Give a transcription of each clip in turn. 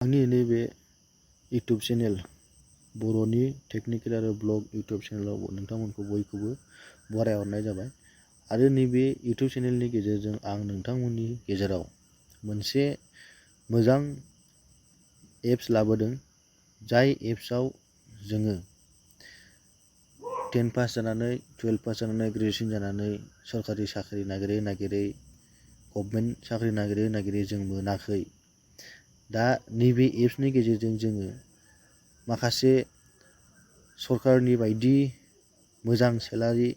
आंनि नैबे YouTube channel बर'नि टेकनिकेल आरो ब्लग इउटुब चेनेलाव नोंथांमोनखौ बयखौबो बरायहरनाय जाबाय आरो नैबे इउटुब चेनेलनि गेजेरजों आं नोंथांमोननि गेजेराव मोनसे मोजां एप्स लाबोदों जाय एप्सआव जोङो 10 पास जानानै 12 पास जानानै ग्रेजुएसन जानानै सरकारि साख्रि नागिरै गभर्नमेन्ट साख्रि नागिरै जों मोनाखै। दा नैबे एप्सनि गेजेरजों जोङो माखासे सरकारनि बायदि मोजां सेलारि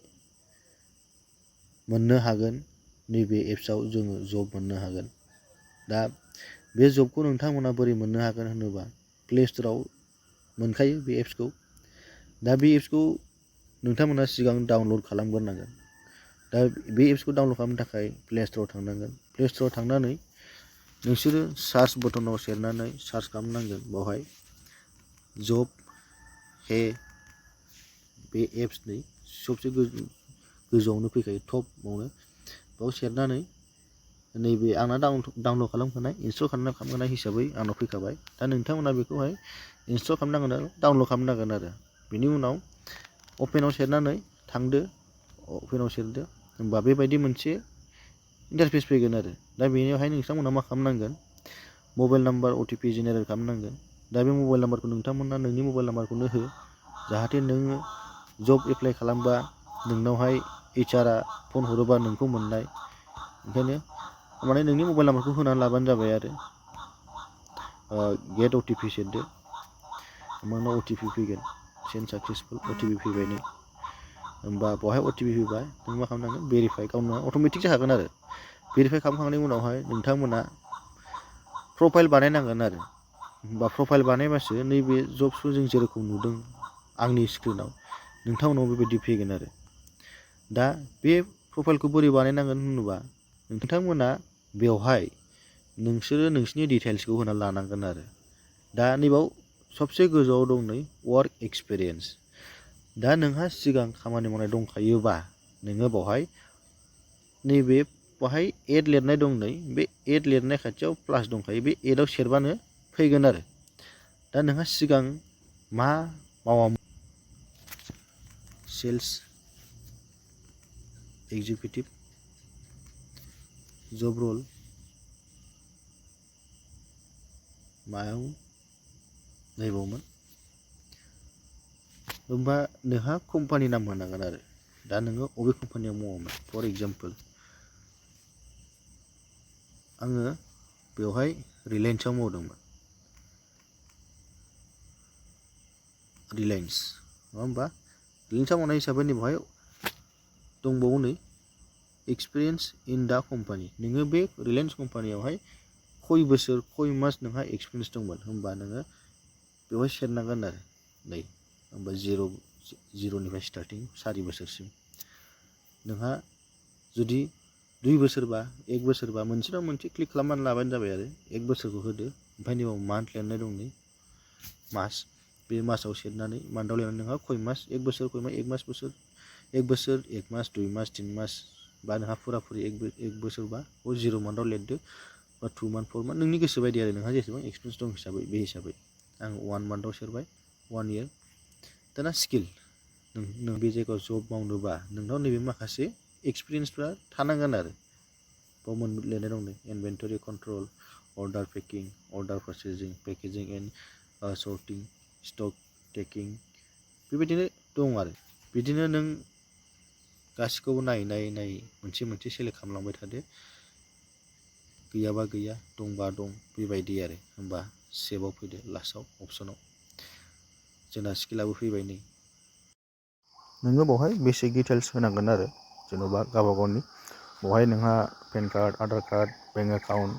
मोननो हागोन। नैबे एप्सआव जोङो जब मोननो हागोन। दा बे जबखौ नोंथांमोना बोरै मोननो हागोन होनोबा प्ले स्ट'राव मोनखायो बे एप्सखौ। दा बे एप्सखौ नोंथांमोना सिगां डाउनलड खालामग्रोनांगोन। दा बे एप्सखौ डाउनलड खालामनो थाखाय प्ले स्ट'राव थांनांगोन। प्ले स्ट'राव थांनानै नोंसोरो सार्च बटनाव सेरनानै सार्च खालामनांगोन। बेवहाय जब हे बे एप्सनि सबसे गोजौआवनो फैखायो टपआवनो। बेयाव सेरनानै नैबे आंना डाउनलड खालामखानाय इनस्टल खालामखानाय हिसाबै आंनाव फैखाबाय। दा नोंथांमोना बेखौहाय इनस्टल खालामनांगोन आरो डाउनलड खालामनांगोन आरो बेनि उनाव अपेनाव सेरनानै थांदो। अपेनाव सेरदो होमबा बेबायदि मोनसे इन्टारफेस फैगोन आरो दा बेनियावहाय नोंथांमोना मा खालामनांगोन मबाइल नाम्बार OTP जेनेरेट खालामनांगोन। दा बे मबाइल नाम्बारखौ नोंथांमोना नोंनि मबाइल नाम्बारखौनो हो जाहाथे नोङो जब एप्लाइ खालामबा नोंनावहाय HR आ फन हरोबा नोंखौ मोननाय। ओंखायनो माने नोंनि मबाइल नाम्बारखौ होनानै लाबानो जाबाय आरो गेट OTP सेरदो। नोंनाव OTP फैगोन सेन्ड साक्सेसफुल OTP फैबाय नै होमबा बेवहाय OTP फैबाय। नों मा खालामनांगोन भेरिफाइ गावनो अट'मेटिक जाखागोन आरो भेरिफाइ खालामखांनायनि उनावहाय नोंथांमोना प्रफाइल बानायनांगोन आरो होमबा प्रफाइल बानायबासो नैबे जब्सखौ जों जेरखम नुदों आंनि स्क्रिनाव नोंथांमोनाव बेबायदि फैगोन आरो दा बे प्रफाइलखौ बोरै बानायनांगोन होनोबा नोंथांमोना बेवहाय नोंसोरो नोंसिनि डिटेल्सखौ होना लानांगोन आरो दा नैबाव सबसे गोजौआव दं नै वार्क एक्सपिरियेन्स। दा नोंहा सिगां खामानि मावनाय दंखायोबा नोङो बेवहाय नैबे बेवहाय एड लिरनाय दं नै बे एड लिरनाय खाथियाव प्लास दंखायो बे एडआव सेरबानो फैगोन आरो दा नोंहा सिगां मा मावामोन सेल्स एग्जिकिउटिभ जब रल मायाव नायबावोमोन होमबा नोंहा कम्पानि नाम होनांगोन आरो दा नोङो अबे कम्पानियाव मावोमोन। फर एग्जाम्पल आङो बेवहाय रिलायन्सआव मावदोंमोन। रिलायन्स नङा होमबा रिलायन्सआव मावनाय हिसाबै नै बेवहाय दंबावो नै एक्सपिरियेन्स इन दा कम्पानि। नोङो बे रिलायन्स कम्पानियावहाय खय बोसोर खय मास नोंहा एक्सपिरियेन्स दंमोन होमबा नोङो बेवहाय सेरनांगोन आरो नै होमबा जिर'निफ्राय स्टार्टिं 4 बोसोरसिम नोंहा जुदि 2 बोसोरबा 1 बोसोरबा मोनसेनाव मोनसे क्लिक खालामनानै लाबानो जाबाय आरो 1 बोसोरखौ होदो। ओमफ्राय नैबाव मान्थ लिरनाय दं नै मास बे मासाव सेरनानै मान्थआव लिरनानै नोंहा खय मास 1 बोसोर खय मास 1 बोसोर 1 मास 2 मास 3 मास बा नोंहा फुराफुरि 1 बोसोरबा 0 मान्थआव लिरदो बा 2 मान्थ 4 मान्थ नोंनि गोसो बायदि आरो नोंहा जेसेबां एक्सपिरियेन्स दं हिसाबै बे हिसाबै आं 1 मान्थआव सेरबाय 1 इयार। दाना स्किल नों बे जायगायाव जब मावनोबा नोंनाव नैबे माखासे एक्सपिरियेन्सफ्रा थानांगोन आरो बाव लिरनाय दं नै inventory control order packing order processing packaging and sorting stock taking बेबायदिनो दं आरो बिदिनो नों गासिखौबो नायै मोनसे सेलेक्ट खालामलांबाय थादो। गैयाबा गैया दंबा दं बेबायदि आरो होमबा सेभआव फैदो लास्टआव अपसनाव जोंना स्किलाबो फैबाय नै नोङो बेवहाय बेसिक डिटेल्स होनांगोन आरो जेन'बा गावबा गावनि बेवहाय नोंहा PAN card Aadhaar card bank account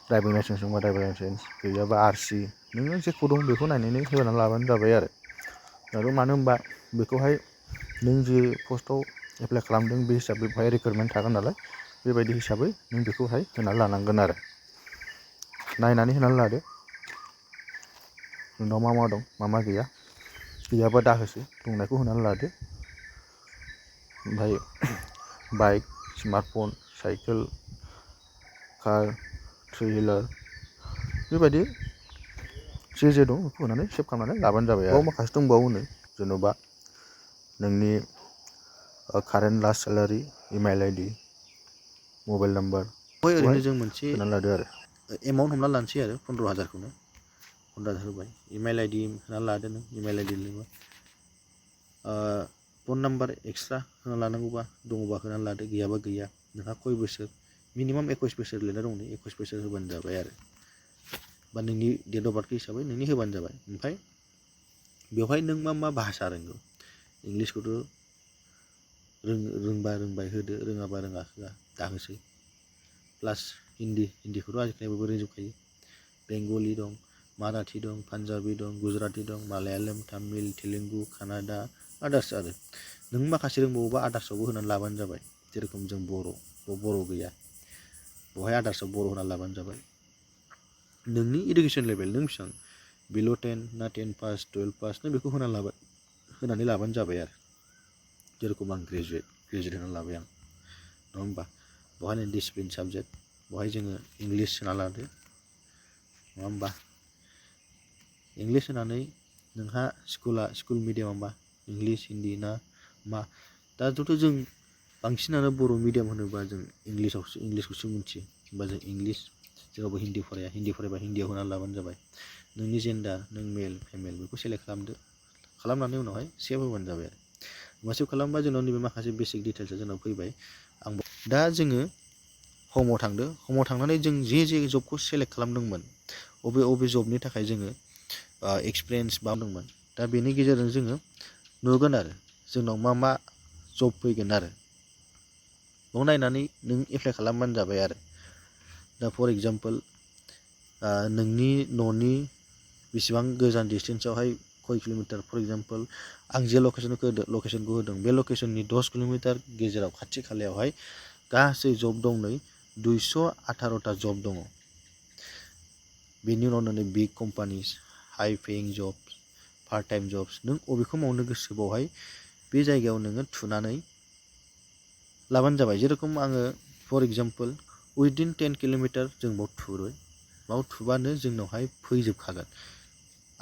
driving licence दंबा ड्राइभिं लाइसेन्स गैयाबा RC नोङो जेखौ दं बेखौ नायनानै होनानै लाबानो जाबाय आरो मानो होनबा बेखौहाय नों जे पस्टआव एप्लाइ खालामदों बे हिसाबै बेवहाय रिक्वायरमेन्ट थागोन नालाय बेबायदि हिसाबै नों बेखौहाय होनानै लानांगोन आरो नायनानै होनानै लादो नोंनाव मा दं मा गैया गैयाबा दाहोसै दंनायखौ होनानै लादो। ओमफ्राय bike smartphone cycle car 3 wheeler बेबायदि जे दं बेखौ होनानै सेभ खालामनानै लाबानो जाबाय आरो माखासे दंबावोनो जेन'बा नोंनि कारेन्ट लास्ट सेलारि इमेल आइडि मबाइल नाम्बार ओरैनो जों मोनसे होनानै लादो आरो एमाउन्ट हमना लानोसै आरो 15,000खौनो 15,000 होबाय इमेल आइडि होनानै लादो नों इमेल आइडि लिरनोबा फन नाम्बार एक्सट्रा होना लानांगौबा दङबा होनानै लादो गैयाबा गैया नोंहा खय बोसोर मिनिमाम 21 बोसोर लिरना दं 21 बोसोर होबानो जाबाय आरो बा नोंनि डेट अफ बार्थ हिसाबै नोंनि होबानो जाबाय ओमफ्राय बेवहाय नों मा भाषा रोंगौ इंलिसखौथ' रोंबा रोंबाय होदो रोङाबा रोङा दाहोसै प्लास हिन्दीखौथ' आजिखालि बयबो रोंजोबखायो बेंगलि दं माराठी दं पान्जाबि दं गुजराती दं मालायालम तामिल तेलेगु कानाडा आदार्स आरो नों माखासे रोंबावोबा आदार्सआवबो होनानै लाबानो जाबाय जेरेखम जों बर' गैया बेवहाय आदार्सआव बर' होनानै लाबानो जाबाय नोंनि इडुकेसन लेभेल नों बेसेबां बिल' 10 ना 10 पास 12 पास नों बेखौ होनानै लाबानो जाबाय आरो जेरेखम आं ग्रेजुवेट होनानै लाबाय आं नङा होमबा बेवहायनो डिसिप्लिन साबजेक्ट बेवहाय जोङो इंलिस सोना लादो नङा होमबा इंलिस होनानै नोंहा स्कुल मिडियामबा इंलिस हिन्दी ना मा दाथ' जों बांसिनानो बर' मिडियाम होनोबा जों इंलिसखौसो मिथियो होमबा जों इंलिस जेरावबो हिन्दी फरायबा हिन्दीयाव होनानै लाबानो जाबाय नोंनि जेन्डार नों मेल फिमेल बेखौ सेलेक्ट खालामदो खालामनानै उनावहाय सेभ होबानो जाबाय आरो उनाव सेभ खालामबा जोंनाव नैबे माखासे बेसिक डिटेल्सआ जोंनाव फैबाय दा जोङो हमआव थांनानै जों जे जबखौ सेलेक्ट खालामदोंमोन अबे जबनि थाखाय जोङो एक्सपिरियेन्स बानायदोंमोन दा बेनि गेजेरजों जोङो नुगोन आरो जोंनाव मा जब फैगोन आरो बेयाव नायनानै नों एप्लाइ खालामबानो जाबाय आरो दा फर एग्जाम्पल नोंनि न'नि बेसेबां गोजान डिस्टेन्सआवहाय खय किल'मिटार फर एग्जाम्पल आं जे लकेसनखौ होदों बे लकेसननि 10 किल'मिटार गेजेराव खाथि खालायावहाय गासै जब दं नै 218टा जब दङ बेनि उनाव नों big companies high paying jobs part time jobs नों अबेखौ मावनो गोसो बावहाय बे जायगायाव नोङो थुनानै लाबानो जाबाय जेरेखम आङो फर एग्जाम्पल उइदिन 10 किल'मिटार जों बाव थुबानो जोंनावहाय फैजोबखागोन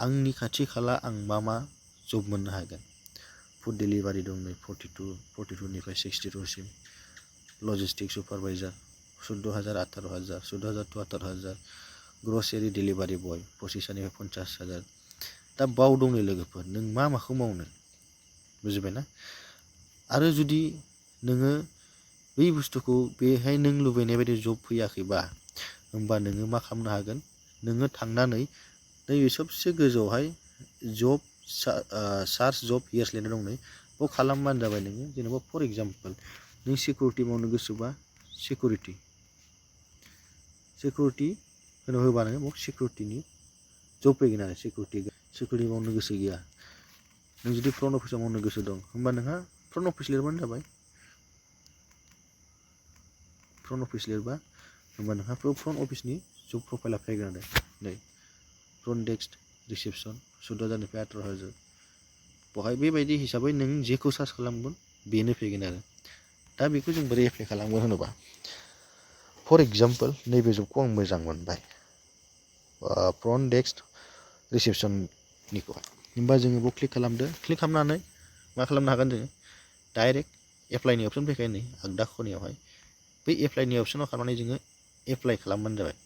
आंनि खाथि खाला आं मा जब मोननो हागोन फुड डेलिभारि दं नै 42निफ्राय 62सिम logistic supervisor 14,000 18,000 14,000 to 18,000 grocery delivery बय 25,000निफ्राय 50,000 दा बाव दं नै लोगोफोर नों माखौ मावनो बुजिबायना आरो जुदि नोङो बै बुस्थुखौ बेहाय नों लुबैनाय बायदि जब फैयाखैबा होमबा नोङो मा खालामनो हागोन नोङो थांनानै नैबे सबसे गोजौआवहाय जब सार्च जब हियार्स लिरनाय दं नै बेखौ खालामबानो जाबाय नोङो जेनेबा फर एग्जाम्पल नों सिकिउरिटि मावनो गोसोबा सिकिउरिटि होनो होबा नोङो बाव सिकिउरिटिनि जब फैगोन आरो सिकिउरिटि मावनो गोसो गैया नों जुदि फ्रन्ट अफिसाव मावनो गोसो दं होमबा नोंहा फ्रन्ट अफिस लिरबानो जाबाय फ्रन्ट अफिस लिरबा होमबा नोंहा फ्रन्ट अफिसनि जब प्रफाइला फैगोन आरो नै फ्रन्ट डेस्क रिसेपसन 14,000निफ्राय 18,000 बेवहाय बेबायदि हिसाबै नों जेखौ सार्च खालामगोन बेनो फैगोन आरो दा बेखौ जों बोरै एप्लाइ खालामगोन होनोबा फर एग्जाम्पल नैबे जबखौ आं मोजां मोनबाय फ्रन्ट डेस्क रिसेपसननिखौ होमबा जोङो बेयाव क्लिक खालामदो क्लिक खालामनानै मा खालामनो हागोन जोङो डाइरेक्ट एप्लाइनि अपसन फैखायो नै आगदा खनायावहाय बै एप्लाइनि अपसनाव खालामनानै जोङो एप्लाइ खालामबानो जाबाय